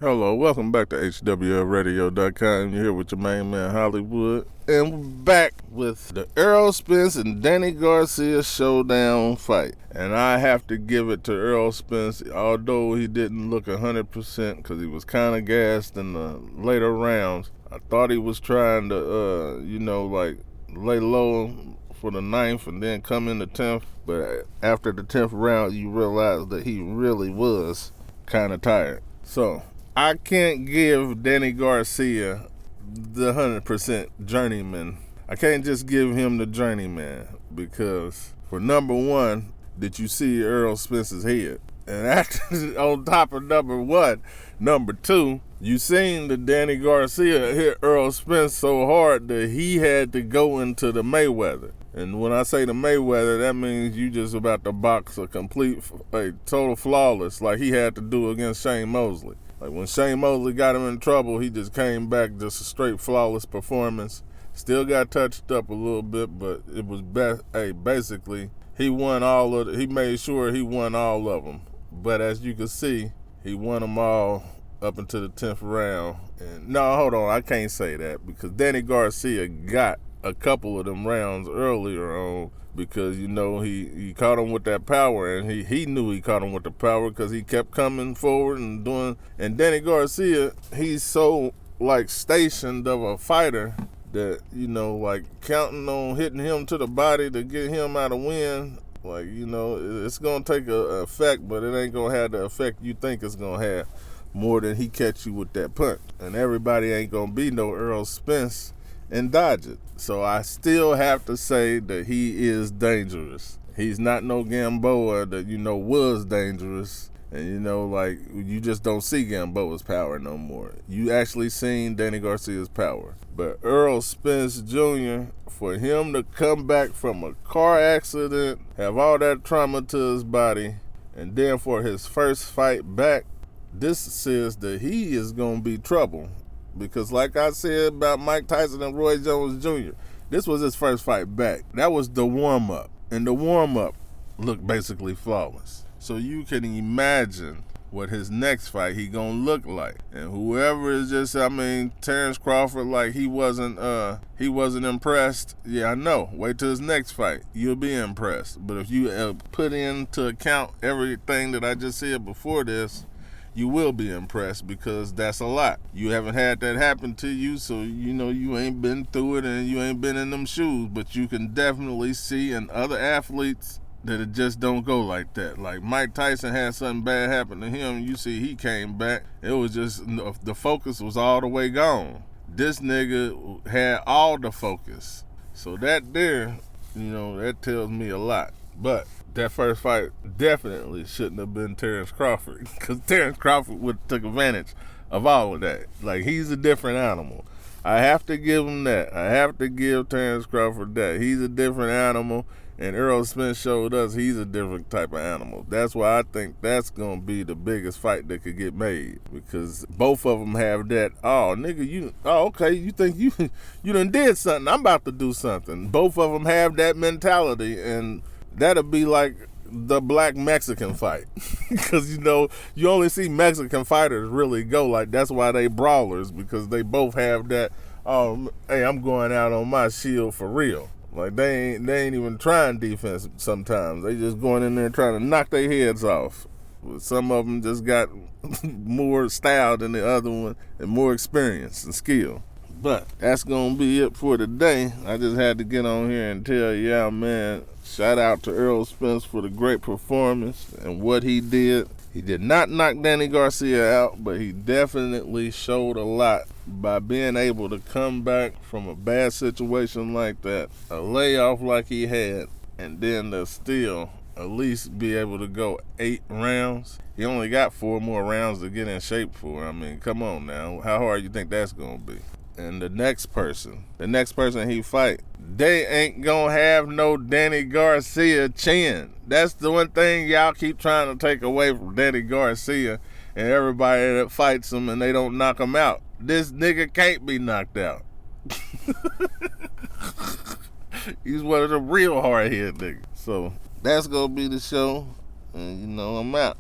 Hello, welcome back to HWLRADIO.COM. You're here with your main man Hollywood. And we're back with the Errol Spence and Danny Garcia showdown fight. And I have to give it to Errol Spence, although he didn't look 100% because he was kind of gassed in the later rounds. I thought he was trying to, lay low for the 9th and then come in the 10th. But after the 10th round, you realize that he really was kind of tired. So I can't give Danny Garcia the 100% journeyman. I can't just give him the journeyman because, for number one, did you see Errol Spence's head? And after, on top of number one, number two, you seen that Danny Garcia hit Errol Spence so hard that he had to go into the Mayweather. And when I say the Mayweather, that means you just about to box a total flawless like he had to do against Shane Mosley. Like when Shane Mosley got him in trouble, he just came back just a straight flawless performance. Still got touched up a little bit, but it was basically he made sure he won all of them. But as you can see, he won them all up until the 10th round. And no, hold on, I can't say that because Danny Garcia got a couple of them rounds earlier on because, he caught him with that power, and he knew he caught him with the power because he kept coming forward and doing. And Danny Garcia, he's so stationed of a fighter that, counting on hitting him to the body to get him out of win, it's going to take a effect, but it ain't going to have the effect you think it's going to have more than he catch you with that punch. And everybody ain't going to be no Errol Spence and dodge it. So I still have to say that he is dangerous. He's not no Gamboa that, was dangerous. And, you just don't see Gamboa's power no more. You actually seen Danny Garcia's power. But Errol Spence Jr., for him to come back from a car accident, have all that trauma to his body, and then for his first fight back, this says that he is going to be trouble. Because like I said about Mike Tyson and Roy Jones Jr., this was his first fight back. That was the warm-up. And the warm-up looked basically flawless. So you can imagine what his next fight he gonna look like. And whoever is Terrence Crawford, he wasn't impressed. Yeah, I know. Wait till his next fight. You'll be impressed. But if you put into account everything that I just said before this, you will be impressed because that's a lot. You haven't had that happen to you, so you ain't been through it and you ain't been in them shoes, but you can definitely see in other athletes that it just don't go like that. Like Mike Tyson had something bad happen to him, you see he came back. It was just, the focus was all the way gone. This nigga had all the focus. So that there, that tells me a lot. But that first fight definitely shouldn't have been Terrence Crawford because Terrence Crawford would have took advantage of all of that. He's a different animal. I have to give him that. I have to give Terrence Crawford that. He's a different animal, and Errol Spence showed us he's a different type of animal. That's why I think that's going to be the biggest fight that could get made because both of them have that, okay, you think you done did something. I'm about to do something. Both of them have that mentality, and that'll be like the black Mexican fight. Because, you only see Mexican fighters really go that's why they brawlers, because they both have that, hey, I'm going out on my shield for real. They ain't even trying defense sometimes. They just going in there trying to knock their heads off. Some of them just got more style than the other one and more experience and skill. But that's going to be it for today. I just had to get on here and tell y'all, man, shout out to Errol Spence for the great performance and what he did. He did not knock Danny Garcia out, but he definitely showed a lot by being able to come back from a bad situation like that, a layoff like he had, and then to still at least be able to go 8 rounds. He only got 4 more rounds to get in shape for. Come on now. How hard you think that's going to be? And the next person he fight, they ain't gonna have no Danny Garcia chin. That's the one thing y'all keep trying to take away from Danny Garcia and everybody that fights him and they don't knock him out. This nigga can't be knocked out. He's one of the real hard-head niggas. So that's gonna be the show. And I'm out.